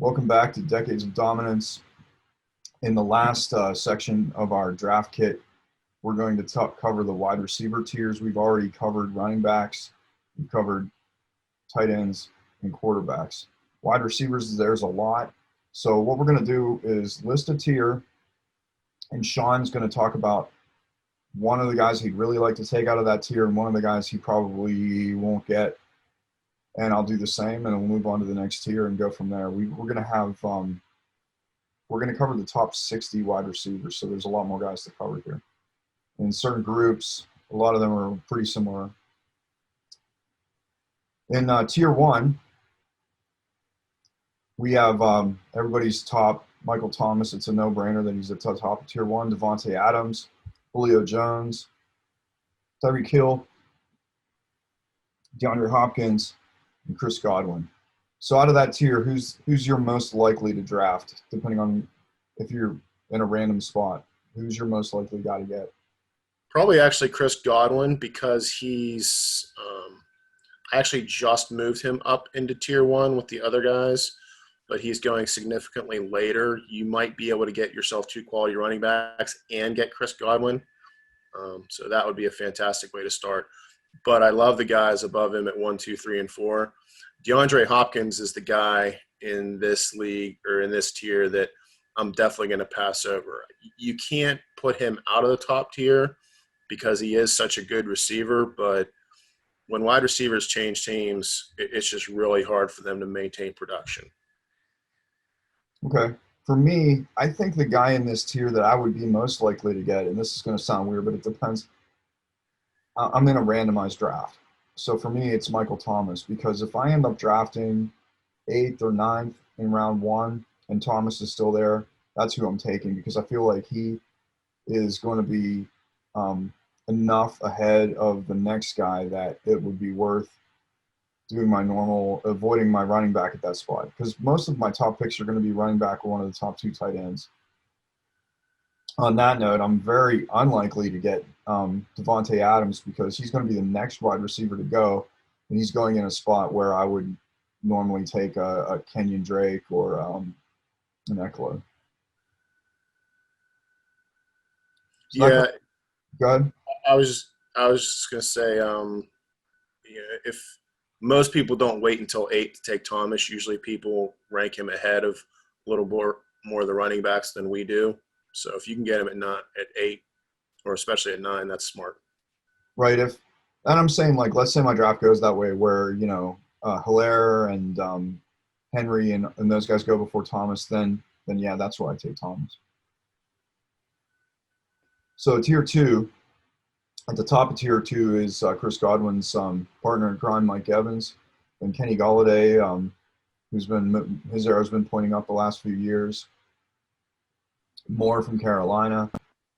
Welcome back to Decades of Dominance. In the last section of our draft kit, we're going to cover the wide receiver tiers. We've already covered running backs, we've covered tight ends, and quarterbacks. Wide receivers, there's a lot. So what we're going to do is list a tier, and Sean's going to talk about one of the guys he'd really like to take out of that tier and one of the guys he probably won't get. And I'll do the same, and we'll move on to the next tier and go from there. We're going to have we're going to cover the top 60 wide receivers, so there's a lot more guys to cover here. In certain groups, a lot of them are pretty similar. In tier one, we have everybody's top. Michael Thomas, it's a no-brainer that he's at the top of tier one. Davante Adams, Julio Jones, Tyreek Hill, DeAndre Hopkins, and Chris Godwin. So out of that tier, who's your most likely to draft, depending on if you're in a random spot? Who's your most likely guy to get? Probably actually Chris Godwin because he's I actually just moved him up into tier one with the other guys, but he's going significantly later. You might be able to get yourself two quality running backs and get Chris Godwin. So that would be a fantastic way to start. But I love the guys above him at 1, 2, 3, and 4. DeAndre Hopkins is the guy in this league or in this tier that I'm definitely going to pass over. You can't put him out of the top tier because he is such a good receiver, but when wide receivers change teams, it's just really hard for them to maintain production. Okay. For me, I think the guy in this tier that I would be most likely to get, and this is going to sound weird, but it depends. I'm in a randomized draft. So for me, it's Michael Thomas, because if I end up drafting 8th or 9th in round one and Thomas is still there, that's who I'm taking, because I feel like he is going to be enough ahead of the next guy that it would be worth doing my normal, avoiding my running back at that spot. Because most of my top picks are going to be running back or one of the top 2 tight ends. On that note, I'm very unlikely to get Davante Adams because he's going to be the next wide receiver to go, and he's going in a spot where I would normally take a Kenyon Drake or an Eckler. So Yeah, go ahead. I was just gonna say, if most people don't wait until 8 to take Thomas, usually people rank him ahead of a little more of the running backs than we do. So if you can get him at 8 or especially at 9, that's smart. Right. And I'm saying, like, let's say my draft goes that way where, Hilaire and Henry and those guys go before Thomas, then yeah, that's where I take Thomas. So tier two, at the top of tier two is Chris Godwin's partner in crime, Mike Evans, and Kenny Golladay, his arrow's been pointing up the last few years. Moore from Carolina,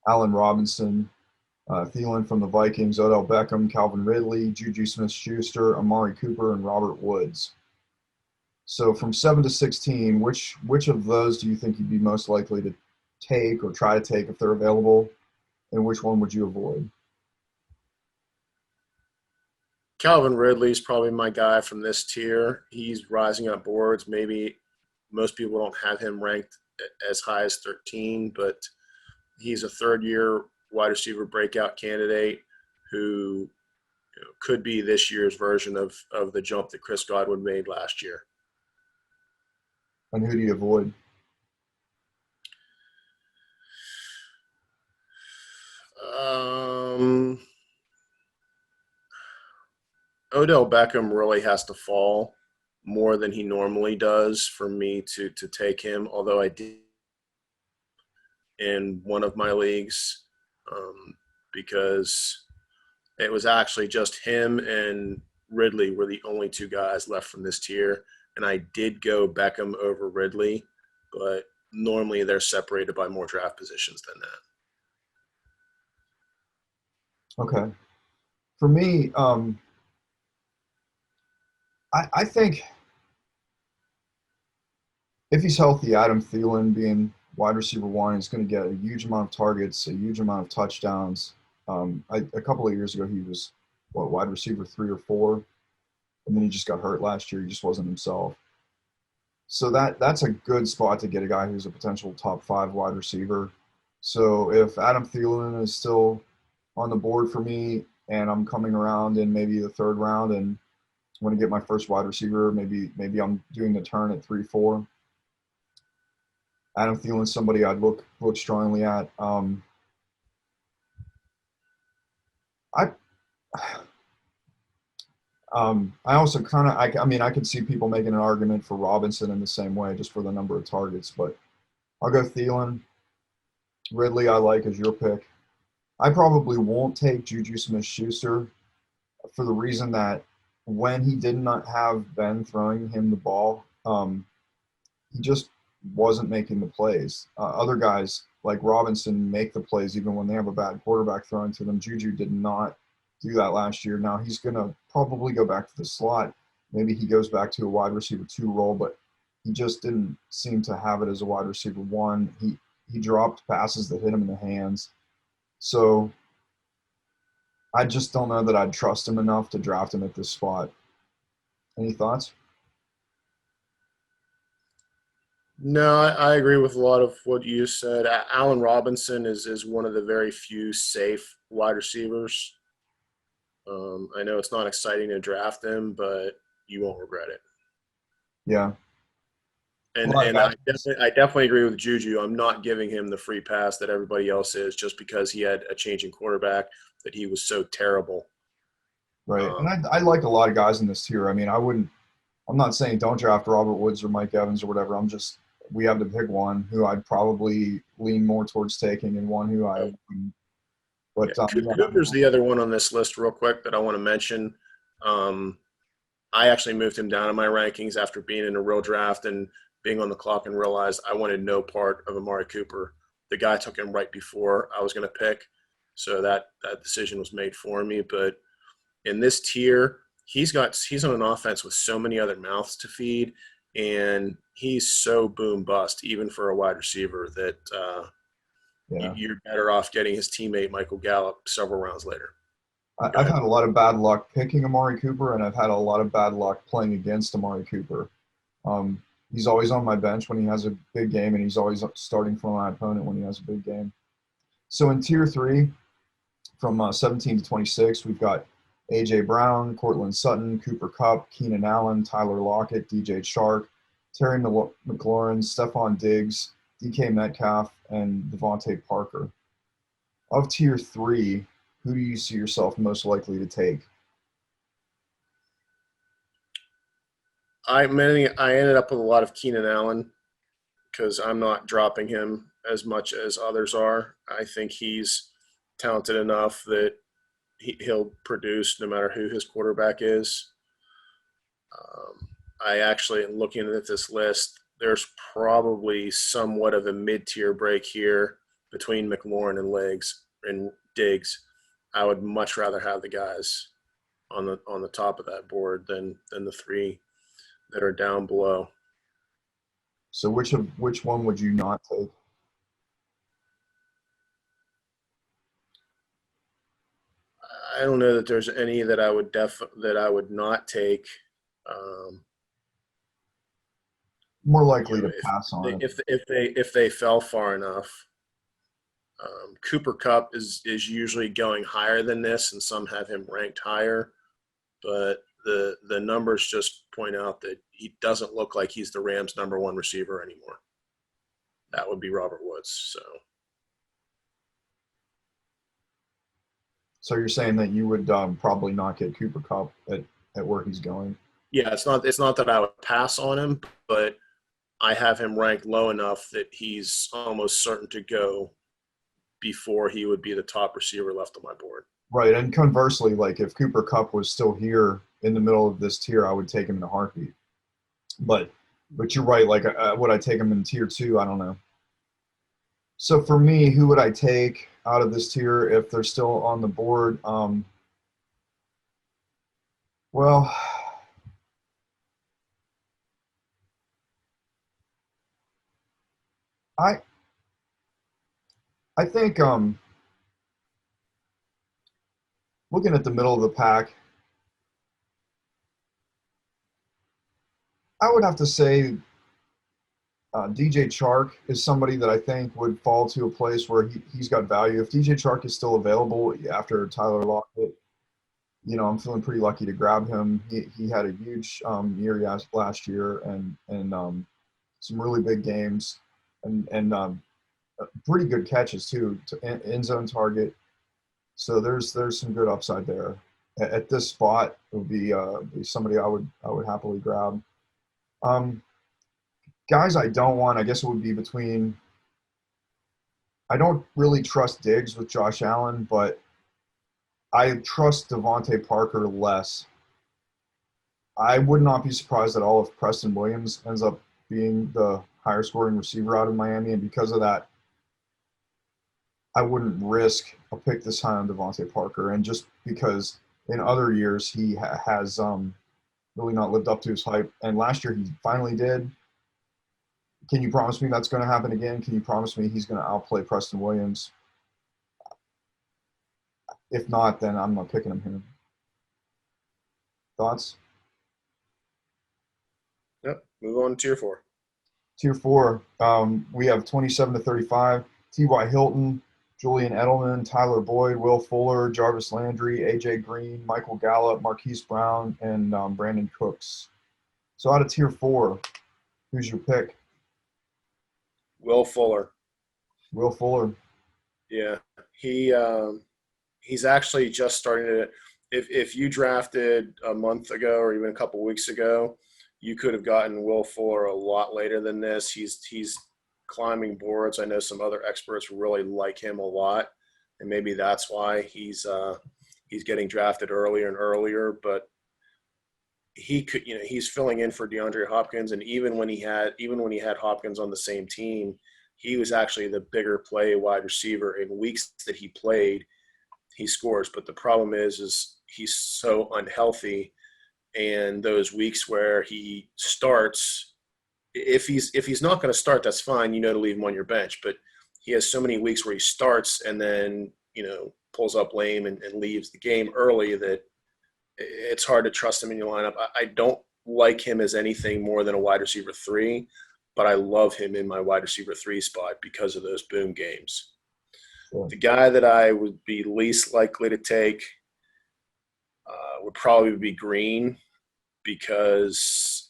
Allen Robinson, Thielen from the Vikings, Odell Beckham, Calvin Ridley, Juju Smith-Schuster, Amari Cooper, and Robert Woods. So from 7 to 16, which of those do you think you'd be most likely to take or try to take if they're available, and which one would you avoid? Calvin Ridley is probably my guy from this tier. He's rising up boards. Maybe most people don't have him ranked as high as 13, but he's a third-year wide receiver breakout candidate who could be this year's version of the jump that Chris Godwin made last year. And who do you avoid? Odell Beckham really has to fall more than he normally does for me to take him, although I did in one of my leagues because it was actually just him and Ridley were the only 2 guys left from this tier, and I did go Beckham over Ridley, but normally they're separated by more draft positions than that. Okay. For me, I think if he's healthy, Adam Thielen being wide receiver one is going to get a huge amount of targets, a huge amount of touchdowns. A couple of years ago, he was wide receiver 3 or 4, and then he just got hurt last year. He just wasn't himself. So that's a good spot to get a guy who's a potential top 5 wide receiver. So if Adam Thielen is still on the board for me and I'm coming around in maybe the third round and want to get my first wide receiver, maybe I'm doing the turn at 3-4. Adam Thielen's somebody I'd look strongly at. I I also kind of I mean I could see people making an argument for Robinson in the same way just for the number of targets, but I'll go Thielen. Ridley I like as your pick. I probably won't take Juju Smith-Schuster for the reason that when he did not have Ben throwing him the ball, he just wasn't making the plays. Other guys like Robinson make the plays even when they have a bad quarterback throwing to them. Juju did not do that last year. Now he's going to probably go back to the slot. Maybe he goes back to a wide receiver 2 role, but he just didn't seem to have it as a wide receiver 1. He dropped passes that hit him in the hands. So I just don't know that I'd trust him enough to draft him at this spot. Any thoughts? No, I agree with a lot of what you said. Allen Robinson is one of the very few safe wide receivers. I know it's not exciting to draft him, but you won't regret it. Yeah. A And lot of and guys. I definitely agree with Juju. I'm not giving him the free pass that everybody else is just because he had a changing quarterback that he was so terrible. Right. And Um, I like a lot of guys in this tier. I mean, I'm not saying don't draft Robert Woods or Mike Evans or whatever. We have to pick one who I'd probably lean more towards taking and one who I wouldn't. yeah, But yeah, I Cooper's the other one on this list, real quick, that I want to mention. Um, I actually moved him down in my rankings after being in a real draft and being on the clock and realized I wanted no part of Amari Cooper. The guy took him right before I was going to pick, so that decision was made for me. But in this tier, he's on an offense with so many other mouths to feed, and he's so boom bust even for a wide receiver that yeah. you're better off getting his teammate Michael Gallup several rounds later. Go I've ahead. had a lot of bad luck picking Amari Cooper, and I've had a lot of bad luck playing against Amari Cooper. Um, he's always on my bench when he has a big game, and he's always starting for my opponent when he has a big game. So in tier 3, from 17 to 26, we've got A.J. Brown, Cortland Sutton, Cooper Kupp, Keenan Allen, Tyler Lockett, DJ Chark, Terry McLaurin, Stephon Diggs, DK Metcalf, and Devontae Parker. Of tier 3, who do you see yourself most likely to take? I ended up with a lot of Keenan Allen because I'm not dropping him as much as others are. I think he's talented enough that he'll produce no matter who his quarterback is. I actually, looking at this list, there's probably somewhat of a mid-tier break here between McLaurin and Legs and Diggs. I would much rather have the guys on the top of that board than the three that are down below. So which one would you not take? I don't know that there's any that I would not take. Um, More you likely know, to pass on it. if they fell far enough, Cooper Kupp is usually going higher than this, and some have him ranked higher. But the numbers just point out that he doesn't look like he's the Rams' number one receiver anymore. That would be Robert Woods. So So you're saying that you would probably not get Cooper Kupp at where he's going? yeah, it's not that I would pass on him, but I have him ranked low enough that he's almost certain to go before he would be the top receiver left on my board. Right, and conversely, like if Cooper Kupp was still here in the middle of this tier, I would take him in a heartbeat. But but you're right. Like, would I take him in tier 2? I don't know. So for me, who would I take out of this tier if they're still on the board? Well, I I think looking at the middle of the pack, I would have to say DJ Chark is somebody that I think would fall to a place where he's got value. If DJ Chark is still available after Tyler Lockett, I'm feeling pretty lucky to grab him. He had a huge year last year and some really big games and pretty good catches too, to end zone target. So there's some good upside there. At this spot, it would be somebody I would happily grab. Um, Guys I don't want, I guess it would be between. I don't really trust Diggs with Josh Allen, but I trust Devontae Parker less. I would not be surprised at all if Preston Williams ends up being the higher scoring receiver out of Miami, and because of that, I wouldn't risk a pick this high on Devontae Parker. And just because in other years he has really not lived up to his hype, and last year he finally did. Can you promise me that's going to happen again? Can you promise me he's going to outplay Preston Williams? If not, then I'm not picking him here. Thoughts? Yep. Move on to tier 4. Tier 4, we have 27 to 35. T.Y. Hilton, Julian Edelman, Tyler Boyd, Will Fuller, Jarvis Landry, A.J. Green, Michael Gallup, Marquise Brown, and Brandon Cooks. So out of tier 4, who's your pick? Will Fuller. Will Fuller. Yeah. He's actually just starting to – if you drafted a month ago or even a couple weeks ago, you could have gotten Will Fuller a lot later than this. He's climbing boards. I know some other experts really like him a lot, and maybe that's why he's getting drafted earlier and earlier. But he could, he's filling in for DeAndre Hopkins, and even when he had Hopkins on the same team, he was actually the bigger play wide receiver. In weeks that he played, he scores. But the problem is he's so unhealthy, and those weeks where he starts, if he's not going to start, that's fine, to leave him on your bench. But he has so many weeks where he starts and then pulls up lame and leaves the game early that it's hard to trust him in your lineup. I don't like him as anything more than a wide receiver 3, but I love him in my wide receiver 3 spot because of those boom games. Sure. The guy that I would be least likely to take would probably be Green, because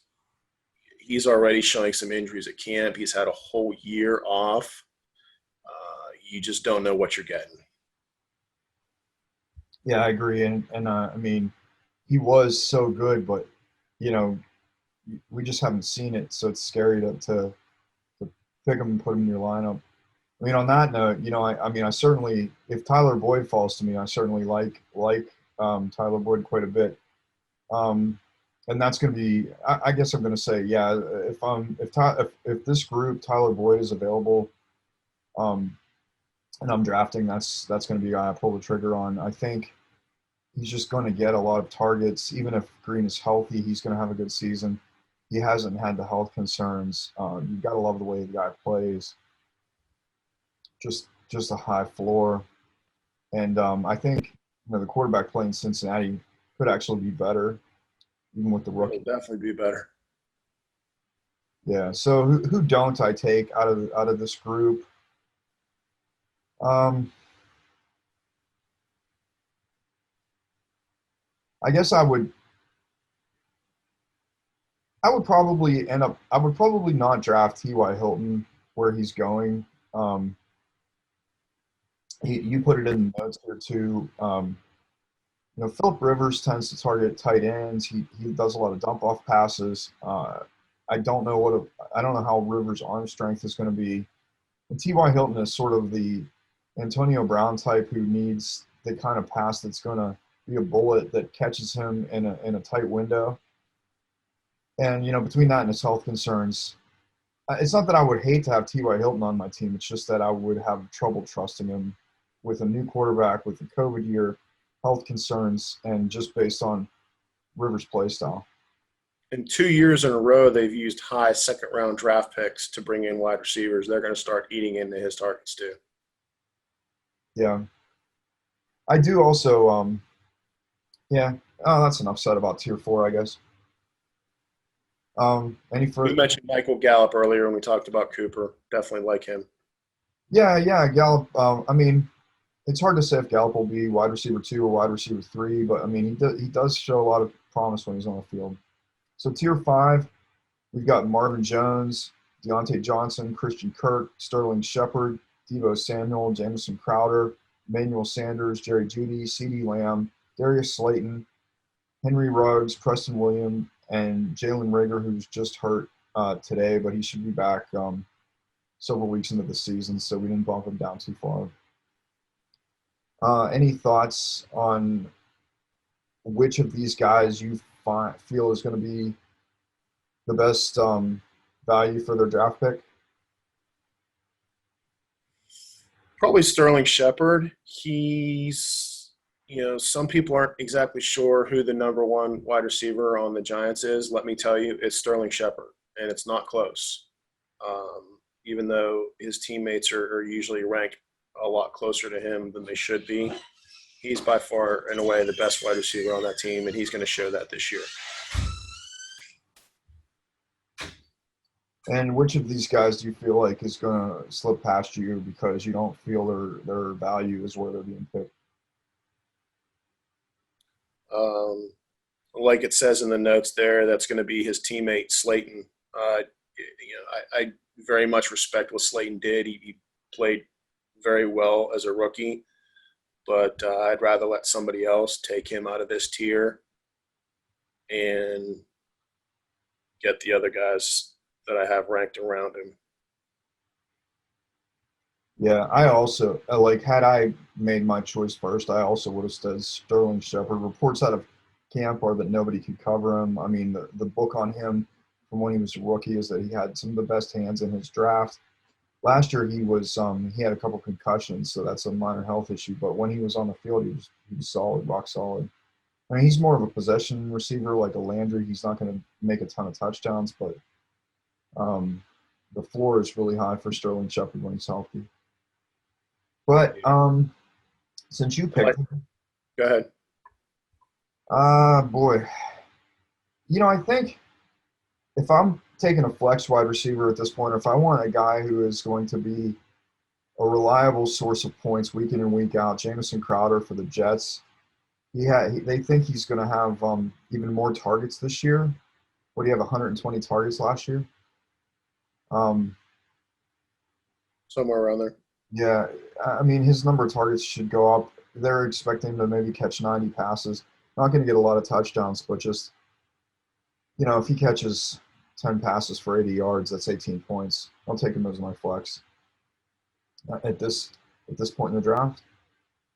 he's already showing some injuries at camp. He's had a whole year off. You just don't know what you're getting. Yeah, I agree. And I mean, he was so good, but we just haven't seen it, so it's scary to pick him and put him in your lineup. I mean, on that note, I mean, I certainly, if Tyler Boyd falls to me, I certainly like Tyler Boyd quite a bit. And that's going to be, I guess I'm going to say, yeah, if this group, Tyler Boyd is available, and I'm drafting, that's going to be a guy I pull the trigger on. I think he's just going to get a lot of targets. Even if Green is healthy, he's going to have a good season. He hasn't had the health concerns. You've got to love the way the guy plays. Just a high floor. And I think the quarterback play in Cincinnati could actually be better, even with the rookie. It'll definitely be better. Yeah. So who don't I take out of this group? I guess I would probably end up. I would probably not draft T.Y. Hilton where he's going. You put it in the notes here too. Philip Rivers tends to target tight ends. He does a lot of dump off passes. I don't know how Rivers' arm strength is going to be. And T.Y. Hilton is sort of the Antonio Brown type who needs the kind of pass that's going to be a bullet that catches him in a tight window. And between that and his health concerns, it's not that I would hate to have T.Y. Hilton on my team. It's just that I would have trouble trusting him with a new quarterback, with the COVID year, health concerns, and just based on Rivers' play style. In 2 years in a row, they've used high second-round draft picks to bring in wide receivers. They're going to start eating into his targets too. Yeah. I do also, yeah. Oh, that's enough said about tier 4, I guess. Any We further? mentioned Michael Gallup earlier when we talked about Cooper. Definitely like him. Yeah, yeah, Gallup. I mean, it's hard to say if Gallup will be wide receiver 2 or wide receiver 3, but I mean, he does show a lot of promise when he's on the field. So tier 5, we've got Marvin Jones, Deontay Johnson, Christian Kirk, Sterling Shepard, Devo Samuel, Jamison Crowder, Emmanuel Sanders, Jerry Jeudy, CeeDee Lamb, Darius Slayton, Henry Ruggs, Preston Williams, and Jalen Rager, who's just hurt today, but he should be back several weeks into the season, so we didn't bump him down too far. Any thoughts on which of these guys you feel is going to be the best value for their draft pick? Probably Sterling Shepard. Some people aren't exactly sure who the number one wide receiver on the Giants is. Let me tell you, it's Sterling Shepard, and it's not close. Even though his teammates are usually ranked a lot closer to him than they should be, he's by far and away the best wide receiver on that team, and he's going to show that this year. And which of these guys do you feel like is going to slip past you because you don't feel their value is where they're being picked? Um, like it says in the notes there, that's going to be his teammate Slayton. I very much respect what Slayton did. He played very well as a rookie, but I'd rather let somebody else take him out of this tier and get the other guys that I have ranked around him. Yeah, I also like had I made my choice first, I also would have said Sterling Shepard. Reports out of camp are that nobody could cover him. I mean, the book on him from when he was a rookie is that he had some of the best hands in his draft. Last year he had a couple concussions, so that's a minor health issue. But when he was on the field, he was solid, rock solid. I mean, he's more of a possession receiver like a Landry. He's not going to make a ton of touchdowns, but um, the floor is really high for Sterling Shepard when he's healthy. But since you picked him, Go ahead. boy, I think if I'm taking a flex wide receiver at this point, if I want a guy who is going to be a reliable source of points week in and week out, Jamison Crowder for the Jets. They think he's going to have even more targets this year. What do you have? 120 targets last year. Um, Somewhere around there. yeah, I mean his number of targets should go up. They're expecting him to maybe catch 90 passes. Not going to get a lot of touchdowns, but just if he catches 10 passes for 80 yards, that's 18 points. I'll take him as my flex at this point in the draft.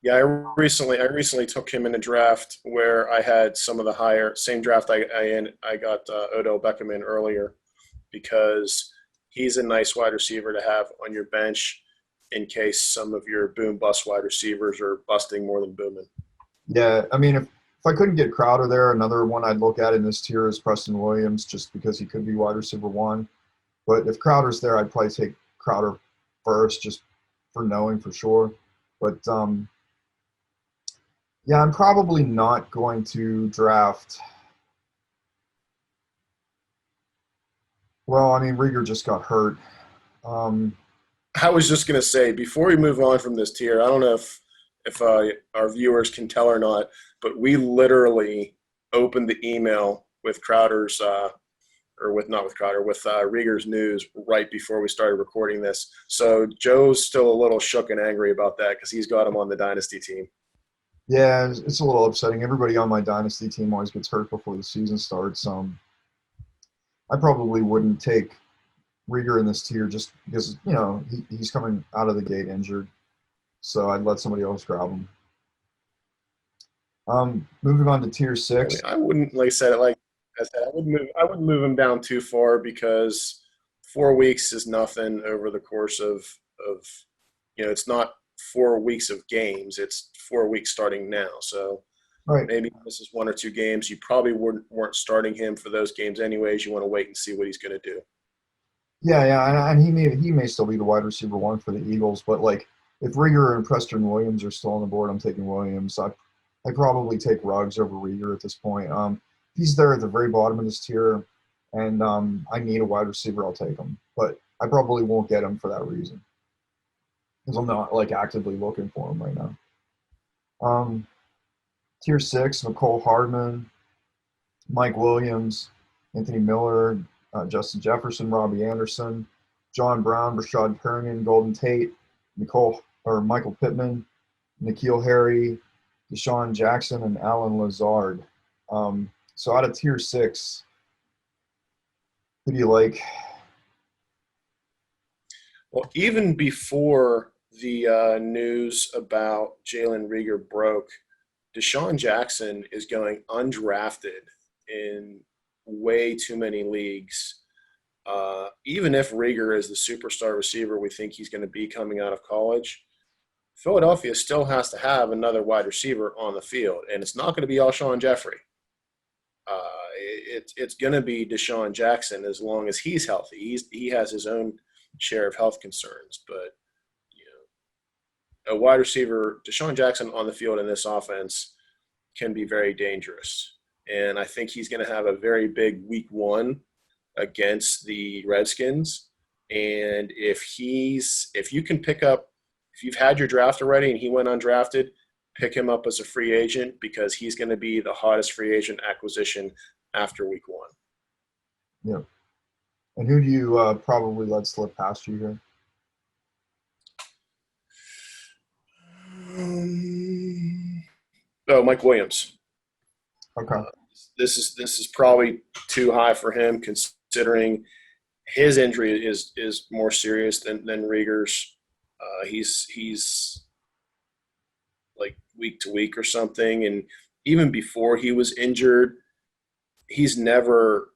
Yeah, I recently took him in a draft where I had some of the higher same draft I got Odell Beckham in earlier because he's a nice wide receiver to have on your bench in case some of your boom bust wide receivers are busting more than booming. Yeah, I mean, if I couldn't get Crowder there, another one I'd look at in this tier is Preston Williams, just because he could be wide receiver 1. But if Crowder's there, I'd probably take Crowder first, just for knowing for sure. But yeah, I'm probably not going to draft. Well, I mean, Rieger just got hurt. Um, I was just going to say before we move on from this tier, I don't know if our viewers can tell or not, but we literally opened the email with Crowder's or with not with Crowder with Rieger's news right before we started recording this. So Joe's still a little shook and angry about that because he's got him on the dynasty team. yeah, it's a little upsetting. Everybody on my dynasty team always gets hurt before the season starts. I probably wouldn't take Rieger in this tier just because he's coming out of the gate injured, so I'd let somebody else grab him. Moving on to tier 6. I wouldn't like I said I wouldn't move him down too far because 4 weeks is nothing over the course of it's not 4 weeks of games, it's 4 weeks starting now. So Right. maybe this is 1 or 2 games. You probably weren't starting him for those games anyways. You want to wait and see what he's going to do. Yeah, yeah, and he may still be the wide receiver 1 for the Eagles, but like if Rieger and Preston Williams are still on the board, I'm taking Williams. I probably take Ruggs over Rieger at this point. He's there at the very bottom of this tier. and I need a wide receiver, I'll take him. But I probably won't get him for that reason because I'm not like actively looking for him right now. Um, Tier 6, Nicole Hardman, Mike Williams, Anthony Miller, Justin Jefferson, Robbie Anderson, John Brown, Rashad Perriman, Golden Tate, Michael Pittman, N'Keal Harry, Deshaun Jackson, and Alan Lazard. So out of Tier 6, who do you like? Well, even before the news about Jalen Rieger broke, Deshaun Jackson is going undrafted in way too many leagues. Even if Rieger is the superstar receiver we think he's going to be coming out of college, Philadelphia still has to have another wide receiver on the field, and it's not going to be Alshon Jeffrey. It's going to be Deshaun Jackson as long as he's healthy. He has his own share of health concerns, but a wide receiver, Deshaun Jackson on the field in this offense can be very dangerous. And I think he's going to have a very big week one against the Redskins. And if you've had your draft already and he went undrafted, pick him up as a free agent because he's going to be the hottest free agent acquisition after week one. Yeah. And who do you probably let slip past you here? Mike Williams. Okay. This is probably too high for him considering his injury is more serious than Rieger's. He's like week to week or something, and even before he was injured, he's never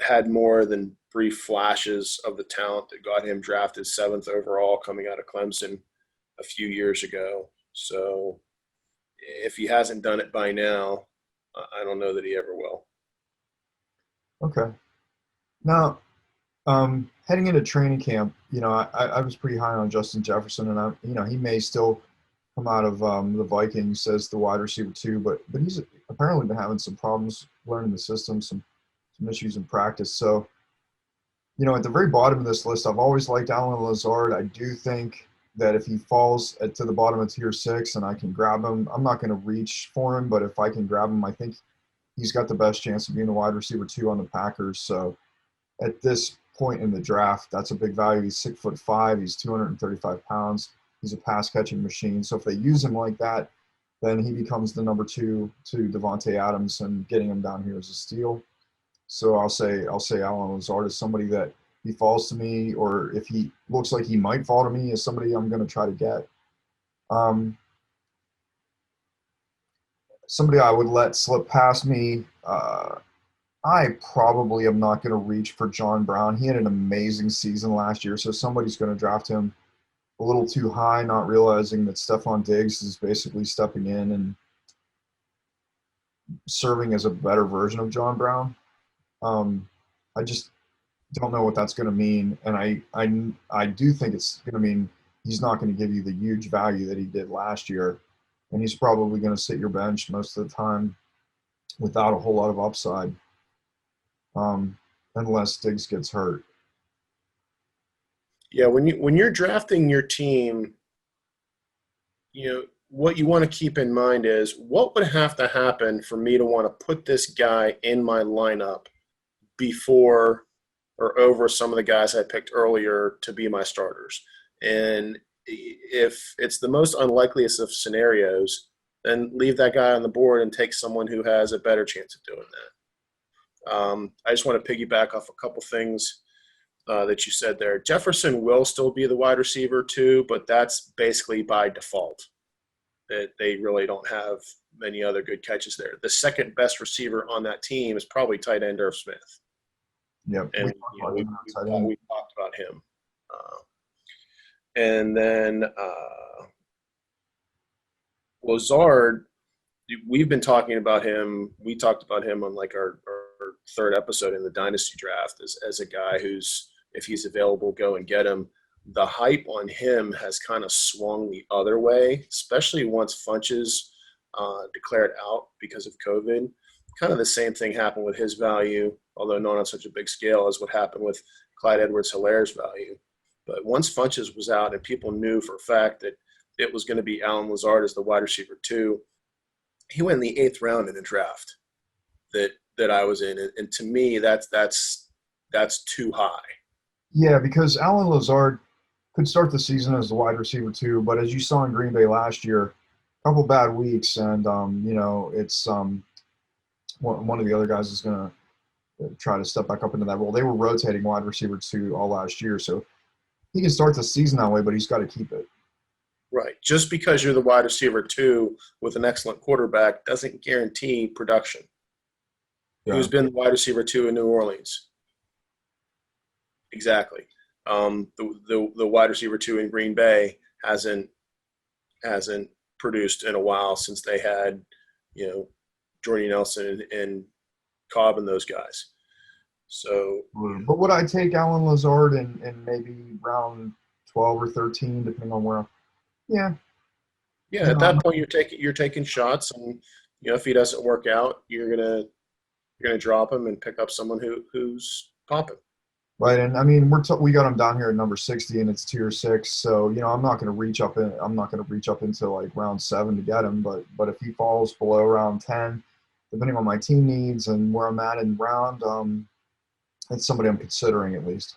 had more than brief flashes of the talent that got him drafted 7th overall coming out of Clemson a few years ago. So if he hasn't done it by now, I don't know that he ever will. Okay. Now, heading into training camp, I was pretty high on Justin Jefferson, and he may still come out of the Vikings as the wide receiver too, but he's apparently been having some problems learning the system, some issues in practice. So, at the very bottom of this list, I've always liked Alan Lazard. I do think that if he falls to the bottom of Tier 6 and I can grab him, I'm not going to reach for him, but if I can grab him, I think he's got the best chance of being a wide receiver 2 on the Packers. So at this point in the draft, that's a big value. He's 6'5", he's 235 pounds. He's a pass catching machine. So if they use him like that, then he becomes the number 2 to Devontae Adams, and getting him down here is a steal. So I'll say Alan Lazard is somebody that he falls to me, or if he looks like he might fall to me, is somebody I'm going to try to get. Somebody I would let slip past me. I probably am not going to reach for John Brown. He had an amazing season last year, so somebody's going to draft him a little too high, not realizing that Stephon Diggs is basically stepping in and serving as a better version of John Brown. I just don't know what that's going to mean, and I do think it's going to mean he's not going to give you the huge value that he did last year, and he's probably going to sit your bench most of the time without a whole lot of upside, unless Diggs gets hurt. Yeah, when you're drafting your team, what you want to keep in mind is what would have to happen for me to want to put this guy in my lineup before or over some of the guys I picked earlier to be my starters. And if it's the most unlikeliest of scenarios, then leave that guy on the board and take someone who has a better chance of doing that. I just want to piggyback off a couple things that you said there. Jefferson will still be the wide receiver too, but that's basically by default. That they really don't have many other good catches there. The second best receiver on that team is probably tight end Irv Smith. Yep. And we talked about him. And then Lazard, we've been talking about him. We talked about him on like our third episode in the Dynasty draft as a guy who's, if he's available, go and get him. The hype on him has kind of swung the other way, especially once Funches declared out because of COVID, kind of the same thing happened with his value, although not on such a big scale as what happened with Clyde Edwards-Hilaire's value. But once Funches was out and people knew for a fact that it was going to be Allen Lazard as the wide receiver 2, he went in the 8th round in a draft that I was in. And to me, that's too high. Yeah, because Allen Lazard could start the season as the wide receiver 2, but as you saw in Green Bay last year, a couple bad weeks, and it's one of the other guys is going to try to step back up into that role. They were rotating wide receiver 2 all last year, so he can start the season that way, but he's got to keep it. Right. Just because you're the wide receiver 2 with an excellent quarterback doesn't guarantee production. Yeah. Who's been the wide receiver 2 in New Orleans? Exactly. The wide receiver 2 in Green Bay hasn't produced in a while since they had, Jordy Nelson and Cobb and those guys. So, but would I take Allen Lazard in maybe round 12 or 13, depending on where? Yeah. Yeah, at that point you're taking shots, and if he doesn't work out, you're gonna drop him and pick up someone who's popping. Right, and I mean we got him down here at number 60, and it's tier 6. So I'm not going to reach up into like round 7 to get him. But if he falls below round 10, depending on my team needs and where I'm at in round, it's somebody I'm considering at least.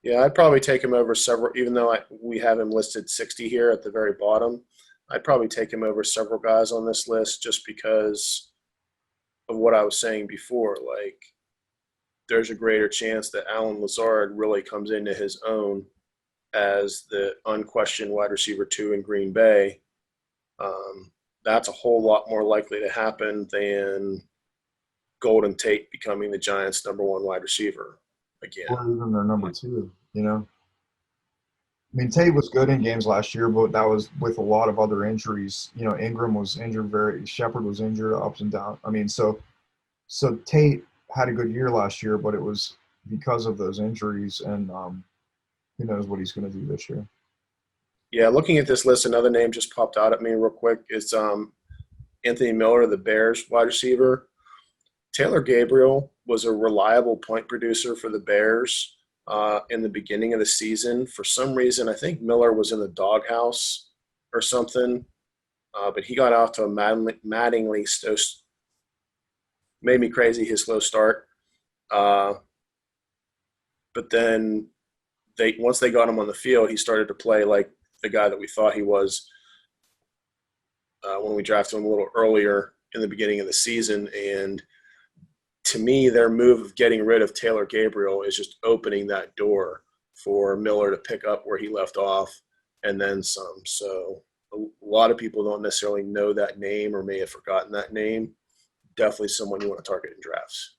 Yeah, I'd probably take him over several, even though we have him listed 60 here at the very bottom. I'd probably take him over several guys on this list just because of what I was saying before. Like, there's a greater chance that Allen Lazard really comes into his own as the unquestioned wide receiver 2 in Green Bay. That's a whole lot more likely to happen than Golden Tate becoming the Giants' number 1 wide receiver again. Or even their number 2, I mean, Tate was good in games last year, but that was with a lot of other injuries. Ingram was injured, Shepard was injured, ups and downs. I mean, so Tate had a good year last year, but it was because of those injuries, and who knows what he's going to do this year. Yeah, looking at this list, another name just popped out at me real quick. It's Anthony Miller, the Bears wide receiver. Taylor Gabriel was a reliable point producer for the Bears in the beginning of the season. For some reason, I think Miller was in the doghouse or something, but he got off to a maddeningly slow, made me crazy, his slow start. But then once they got him on the field, he started to play like the guy that we thought he was when we drafted him a little earlier in the beginning of the season. And to me, their move of getting rid of Taylor Gabriel is just opening that door for Miller to pick up where he left off and then some. So a lot of people don't necessarily know that name or may have forgotten that name. Definitely someone you want to target in drafts.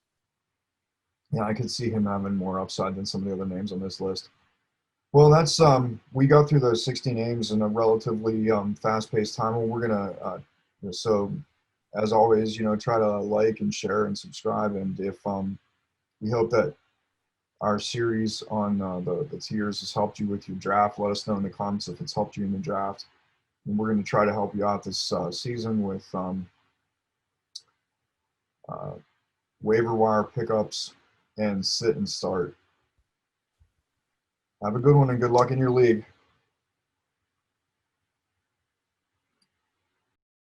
Yeah, I could see him having more upside than some of the other names on this list. Well, that's we got through those 60 names in a relatively fast-paced time, and we're gonna so as always, try to like and share and subscribe. And if we hope that our series on the tiers has helped you with your draft, let us know in the comments if it's helped you in the draft. And we're going to try to help you out this season with waiver wire pickups and sit and start. Have a good one and good luck in your league.